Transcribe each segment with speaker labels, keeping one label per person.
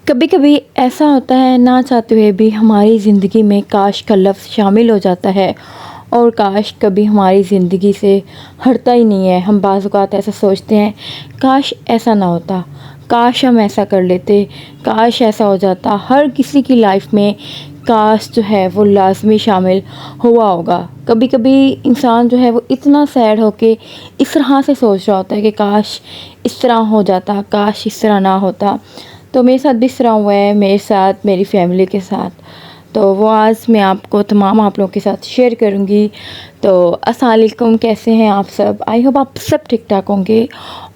Speaker 1: कभी कभी ऐसा होता है ना चाहते हुए भी हमारी ज़िंदगी में काश का लफ्ज़ शामिल हो जाता है और काश कभी हमारी ज़िंदगी से हटता ही नहीं है। हम बाज़ औक़ात ऐसा सोचते हैं, काश ऐसा ना होता, काश हम ऐसा कर लेते, काश ऐसा हो जाता। हर किसी की लाइफ में काश जो है वो लाज़मी शामिल हुआ होगा। कभी कभी इंसान जो है वो इतना सैड होके इस तरह से सोच रहा होता है कि काश इस तरह हो जाता, काश इस तरह ना होता। तो मेरे साथ भी इस तरह हुआ है, मेरे साथ, मेरी फैमिली के साथ। तो वो आज मैं आपको तमाम आप लोगों के साथ शेयर करूँगी। तो अस्सलाम वालेकुम, कैसे हैं आप सब? आई होप आप सब ठीक ठाक होंगे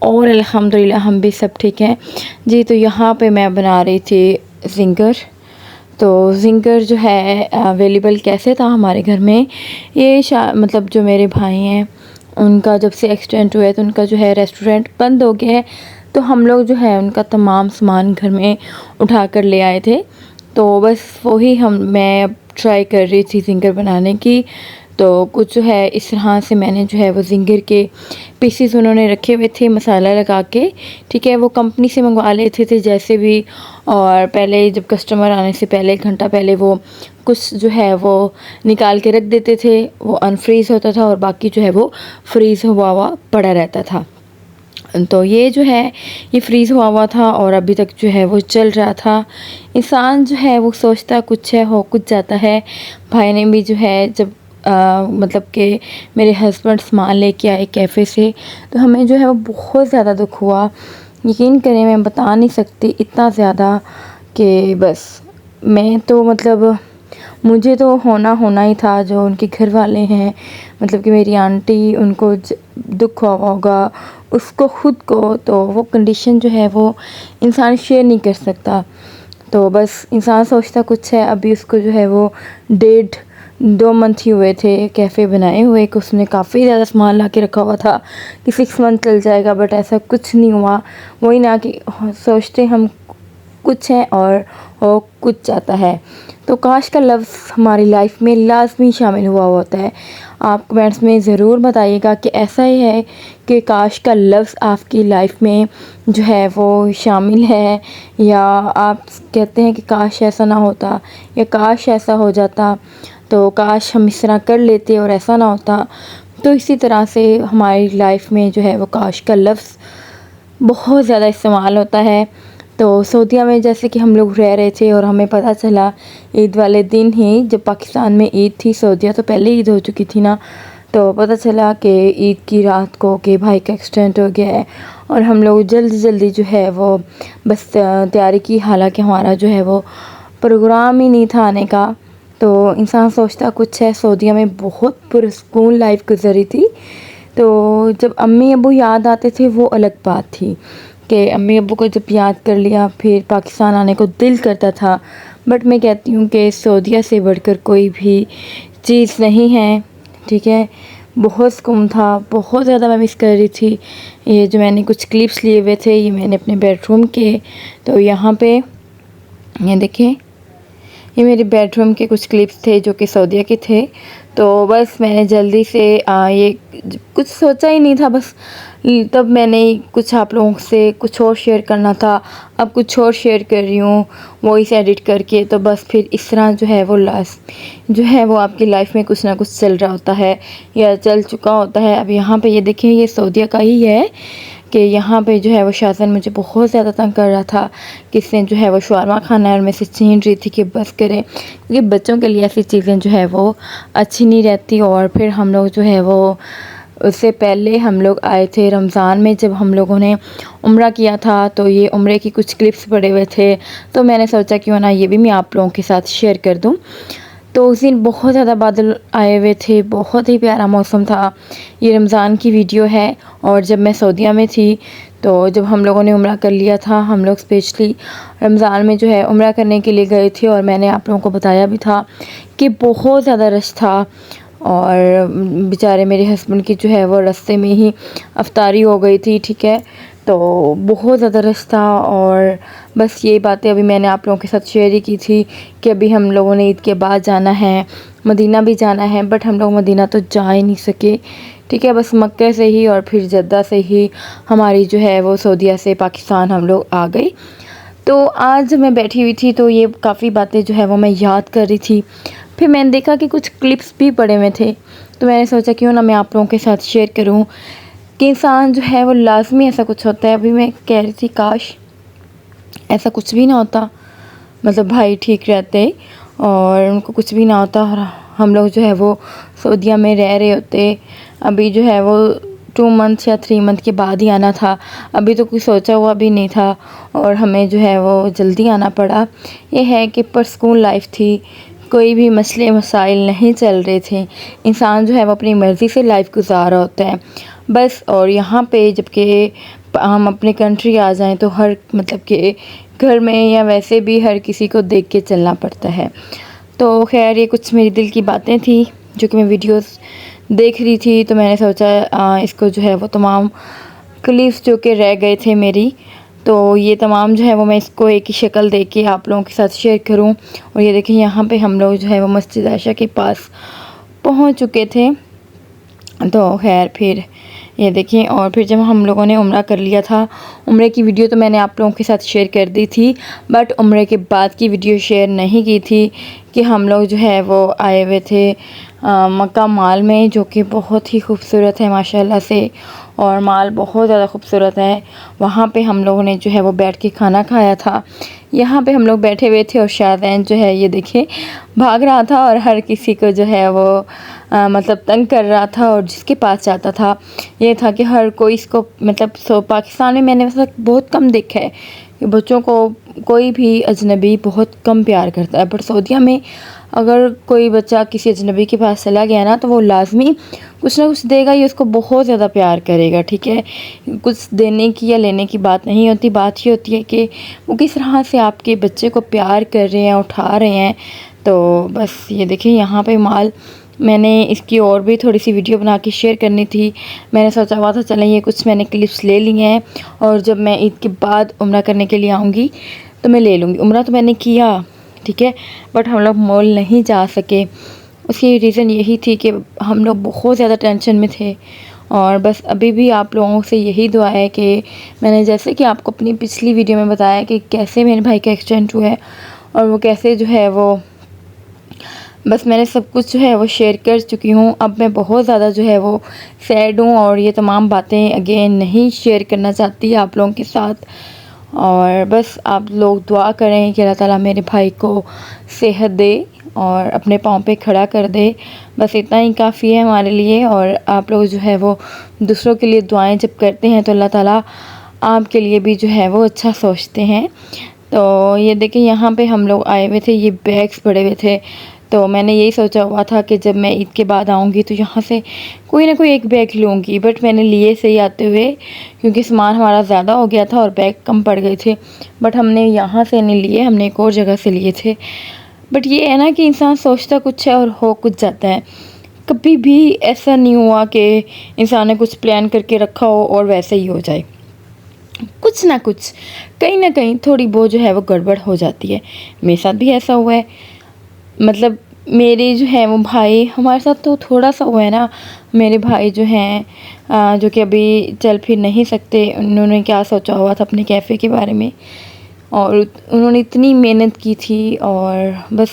Speaker 1: और अल्हम्दुलिल्लाह हम भी सब ठीक हैं जी। तो यहाँ पे मैं बना रही थी ज़िंगर। तो ज़िंगर जो है अवेलेबल कैसे था हमारे घर में, ये मतलब जो मेरे भाई हैं उनका जब से एक्सीडेंट हुआ है तो उनका जो है रेस्टोरेंट बंद हो गया है। तो हम लोग जो है उनका तमाम सामान घर में उठा कर ले आए थे। तो बस वही मैं अब ट्राई कर रही थी ज़िंगर बनाने की। तो कुछ जो है इस तरह से मैंने जो है वो ज़िंगर के पीसेस उन्होंने रखे हुए थे मसाला लगा के, ठीक है। वो कंपनी से मंगवा लेते थे जैसे भी। और पहले जब कस्टमर आने से पहले 1 घंटा पहले वो कुछ जो है वो निकाल के रख देते थे, वो अनफ्रीज़ होता था और बाकी जो है वो फ्रीज़ हुआ पड़ा रहता था। तो ये जो है ये फ्रीज़ हुआ था और अभी तक जो है वो चल रहा था। इंसान जो है वो सोचता कुछ है, हो कुछ जाता है। भाई ने भी जो है जब मतलब कि मेरे हस्बैंड सामान लेके आए कैफ़े से, तो हमें जो है वो बहुत ज़्यादा दुख हुआ। यकीन करें मैं बता नहीं सकती, इतना ज़्यादा कि बस मैं तो मतलब मुझे तो होना ही था। जो उनके घर वाले हैं, मतलब कि मेरी आंटी, उनको दुख हुआ होगा, उसको ख़ुद को, तो वो कंडीशन जो है वो इंसान शेयर नहीं कर सकता। तो बस इंसान सोचता कुछ है। अभी उसको जो है वो 1.5-2 मंथ ही हुए थे कैफ़े बनाए हुए, कि उसने काफ़ी ज़्यादा सामान ला के रखा हुआ था कि 6 मंथ चल जाएगा, बट ऐसा कुछ नहीं हुआ। वही ना कि सोचते हम कुछ है और हो कुछ जाता है। तो काश का लफ्ज़ हमारी लाइफ में लाज़मी शामिल हुआ होता है। आप कमेंट्स में ज़रूर बताइएगा कि ऐसा ही है कि काश का लफ्ज़ आपकी लाइफ में जो है वो शामिल है, या आप कहते हैं कि काश ऐसा ना होता या काश ऐसा हो जाता, तो काश हम इस तरह कर लेते और ऐसा ना होता। तो इसी तरह से हमारी लाइफ में जो है वो काश का लफ्ज़ बहुत ज़्यादा इस्तेमाल होता है। तो सऊदीया में जैसे कि हम लोग रह रहे थे और हमें पता चला ईद वाले दिन ही, जब पाकिस्तान में ईद थी, सऊदीया तो पहले ईद हो चुकी थी ना, तो पता चला कि ईद की रात को कि भाई का एक्सीडेंट हो गया है। और हम लोग जल्दी जल्दी जो है वो बस तैयारी की, हालांकि हमारा जो है वो प्रोग्राम ही नहीं था आने का। तो इंसान सोचता कुछ है। सऊदीया में बहुत पुरसकून लाइफ गुजरी थी। तो जब अम्मी अब्बू याद आते थे वो अलग बात थी कि अम्मी अब्बू को जब याद कर लिया फिर पाकिस्तान आने को दिल करता था। बट मैं कहती हूँ कि सऊदीया से बढ़कर कोई भी चीज़ नहीं है, ठीक है। बहुत सुकून था, बहुत ज़्यादा मैं मिस कर रही थी। ये जो मैंने कुछ क्लिप्स लिए हुए थे, ये मैंने अपने बेडरूम के, तो यहाँ पे ये देखें, ये मेरे बेडरूम के कुछ क्लिप्स थे जो कि सऊदीया के थे। तो बस मैंने जल्दी से ये कुछ सोचा ही नहीं था, बस तब मैंने कुछ आप लोगों से कुछ और शेयर करना था, अब कुछ और शेयर कर रही हूँ वॉइस एडिट करके। तो बस फिर इस तरह जो है वो जो है वो आपकी लाइफ में कुछ ना कुछ चल रहा होता है या चल चुका होता है। अब यहाँ पे ये देखें, ये सऊदीया का ही है कि यहाँ पे जो है वो शाज़न मुझे बहुत ज़्यादा तंग कर रहा था कि इसने जो है वो शवारमा खाना है, और मैं से छीन रही थी कि बस करें, क्योंकि बच्चों के लिए ऐसी चीज़ें जो है वो अच्छी नहीं रहती। और फिर हम लोग जो है वो उससे पहले हम लोग आए थे रमज़ान में, जब हम लोगों ने उम्रा किया था, तो ये उम्रे की कुछ क्लिप्स पड़े हुए थे। तो मैंने सोचा क्यों ना ये भी मैं आप लोगों के साथ शेयर कर दूँ। तो उस दिन बहुत ज़्यादा बादल आए हुए थे, बहुत ही प्यारा मौसम था। ये रमज़ान की वीडियो है। और जब मैं सऊदीया में थी, तो जब हम लोगों ने उम्रा कर लिया था, हम लोग स्पेशली रमज़ान में जो है उम्रा करने के लिए गए थे। और मैंने आप लोगों को बताया भी था कि बहुत ज़्यादा रश था, और बेचारे मेरे हस्बैंड की जो है वो रास्ते में ही अफ्तारी हो गई थी, ठीक है। तो बहुत ज़्यादा रश था। और बस ये बातें अभी मैंने आप लोगों के साथ शेयर ही की थी कि अभी हम लोगों ने ईद के बाद जाना है, मदीना भी जाना है, बट हम लोग मदीना तो जा ही नहीं सके, ठीक है। बस मक्के से ही और फिर जद्दा से ही हमारी जो है वो सऊदीया से पाकिस्तान हम लोग आ गए। तो आज मैं बैठी हुई थी तो ये काफ़ी बातें जो है वो मैं याद कर रही थी। फिर मैंने देखा कि कुछ क्लिप्स भी पड़े हुए थे, तो मैंने सोचा क्यों ना मैं आप लोगों के साथ शेयर करूं कि इंसान जो है वो लाज़मी ऐसा कुछ होता है। अभी मैं कह रही थी काश ऐसा कुछ भी ना होता, मतलब भाई ठीक रहते और उनको कुछ भी ना होता और हम लोग जो है वो सऊदीया में रह रहे होते। अभी जो है वो 2 मंथ या 3 मंथ के बाद ही आना था, अभी तो कुछ सोचा हुआ भी नहीं था और हमें जो है वो जल्दी आना पड़ा। ये है कि परस्कून लाइफ थी, कोई भी मसले मसाइल नहीं चल रहे थे, इंसान जो है वो अपनी मर्ज़ी से लाइफ गुजार रहा होता है बस। और यहाँ पे जबकि हम अपनी कंट्री आ जाएं तो हर मतलब कि घर में या वैसे भी हर किसी को देख के चलना पड़ता है। तो खैर ये कुछ मेरी दिल की बातें थी जो कि मैं वीडियोस देख रही थी, तो मैंने सोचा इसको जो है वो तमाम क्लिप्स जो कि रह गए थे मेरी, तो ये तमाम जो है वो मैं इसको एक ही शक्ल दे के आप लोगों के साथ शेयर करूं। और ये देखिए यहाँ पे हम लोग जो है वो मस्जिद आयशा के पास पहुंच चुके थे। तो खैर फिर ये देखिए, और फिर जब हम लोगों ने उम्रा कर लिया था, उम्रे की वीडियो तो मैंने आप लोगों के साथ शेयर कर दी थी, बट उम्रे के बाद की वीडियो शेयर नहीं की थी कि हम लोग जो है वो आए हुए थे मक्का माल में, जो कि बहुत ही खूबसूरत है माशाल्लाह से, और माल बहुत ज़्यादा खूबसूरत है। वहाँ पे हम लोगों ने जो है वो बैठ के खाना खाया था। यहाँ पे हम लोग बैठे हुए थे और शायद जो है ये देखिए भाग रहा था और हर किसी को जो है वो मतलब तंग कर रहा था, और जिसके पास जाता था ये था कि हर कोई इसको मतलब पाकिस्तान में मैंने वैसा बहुत कम देखा है कि बच्चों को कोई भी अजनबी बहुत कम प्यार करता है, पर सऊदीया में अगर कोई बच्चा किसी अजनबी के पास चला गया ना तो वो लाजमी कुछ ना कुछ देगा, ये उसको बहुत ज़्यादा प्यार करेगा। ठीक है, कुछ देने की या लेने की बात नहीं होती, बात ये होती है कि वो किस तरह से आपके बच्चे को प्यार कर रहे हैं, उठा रहे हैं। तो बस ये देखिए यहाँ पे माल, मैंने इसकी और भी थोड़ी सी वीडियो बना के शेयर करनी थी। मैंने सोचा हुआ था चलें ये कुछ मैंने क्लिप्स ले लिए हैं और जब मैं ईद के बाद उम्रा करने के लिए आऊँगी तो मैं ले लूँगी। उम्रा तो मैंने किया, ठीक है, बट हम लोग मॉल नहीं जा सके। उसकी रीज़न यही थी कि हम लोग बहुत ज़्यादा टेंशन में थे। और बस अभी भी आप लोगों से यही दुआ है कि मैंने जैसे कि आपको अपनी पिछली वीडियो में बताया कि कैसे मेरे भाई का एक्सीडेंट हुआ है और वो कैसे जो है वो बस मैंने सब कुछ जो है वो शेयर कर चुकी हूँ। अब मैं बहुत ज़्यादा जो है वो सैड हूँ और ये तमाम बातें अगेन नहीं शेयर करना चाहती आप लोगों के साथ। और बस आप लोग दुआ करें कि अल्लाह ताला मेरे भाई को सेहत दे और अपने पाँव पे खड़ा कर दे, बस इतना ही काफ़ी है हमारे लिए। और आप लोग जो है वो दूसरों के लिए दुआएं जब करते हैं तो अल्लाह ताला आपके लिए भी जो है वो अच्छा सोचते हैं। तो ये देखिए यहाँ पे हम लोग आए हुए थे, ये बैग्स पड़े हुए थे, तो मैंने यही सोचा हुआ था कि जब मैं ईद के बाद आऊँगी तो यहाँ से कोई ना कोई एक बैग लूँगी, बट मैंने लिए सही आते हुए क्योंकि सामान हमारा ज़्यादा हो गया था और बैग कम पड़ गए थे, बट हमने यहाँ से नहीं लिए, हमने एक और जगह से लिए थे। बट ये है ना कि इंसान सोचता कुछ है और हो कुछ जाता है। कभी भी ऐसा नहीं हुआ कि इंसान ने कुछ प्लान करके रखा हो और वैसे ही हो जाए, कुछ ना कुछ कहीं ना कहीं थोड़ी बहुत जो है वो गड़बड़ हो जाती है। मेरे साथ भी ऐसा हुआ है, मतलब मेरे जो है वो भाई, हमारे साथ तो थोड़ा सा हुआ है ना, मेरे भाई जो हैं जो कि अभी चल फिर नहीं सकते, उन्होंने क्या सोचा हुआ था अपने कैफ़े के बारे में और उन्होंने इतनी मेहनत की थी और बस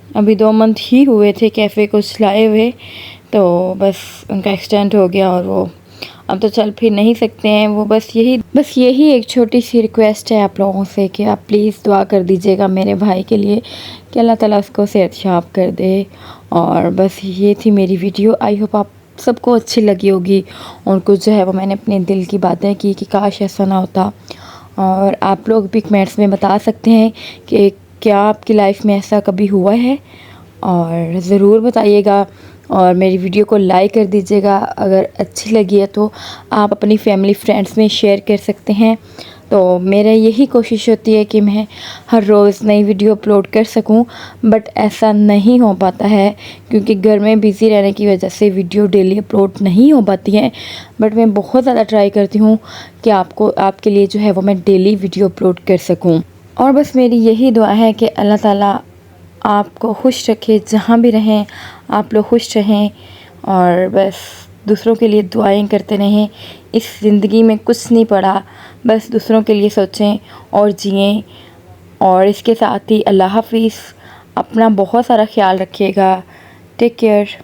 Speaker 1: अभी 2 मंथ ही हुए थे कैफ़े को चलाए हुए, तो बस उनका एक्सीडेंट हो गया और वो अब तो चल फिर नहीं सकते हैं। वो बस यही एक छोटी सी रिक्वेस्ट है आप लोगों से कि आप प्लीज़ दुआ कर दीजिएगा मेरे भाई के लिए कि अल्लाह ताला उसको सेहत याब कर दे। और बस ये थी मेरी वीडियो, आई होप आप सबको अच्छी लगी होगी और कुछ जो है वो मैंने अपने दिल की बातें की कि काश ऐसा ना होता। और आप लोग भी कमेंट्स में बता सकते हैं कि क्या आपकी लाइफ में ऐसा कभी हुआ है, और ज़रूर बताइएगा। और मेरी वीडियो को लाइक कर दीजिएगा, अगर अच्छी लगी है तो आप अपनी फैमिली फ्रेंड्स में शेयर कर सकते हैं। तो मेरा यही कोशिश होती है कि मैं हर रोज़ नई वीडियो अपलोड कर सकूं, बट ऐसा नहीं हो पाता है क्योंकि घर में बिज़ी रहने की वजह से वीडियो डेली अपलोड नहीं हो पाती हैं। बट मैं बहुत ज़्यादा ट्राई करती हूं कि आपके लिए जो है वो मैं डेली वीडियो अपलोड कर सकूं। और बस मेरी यही दुआ है कि अल्लाह ताला आपको खुश रखे, जहाँ भी रहें आप लोग खुश रहें और बस दूसरों के लिए दुआएं करते रहें। इस ज़िंदगी में कुछ नहीं पड़ा, बस दूसरों के लिए सोचें और जिएं। और इसके साथ ही अल्लाह हाफ़िज़। अपना बहुत सारा ख्याल रखिएगा। Take care.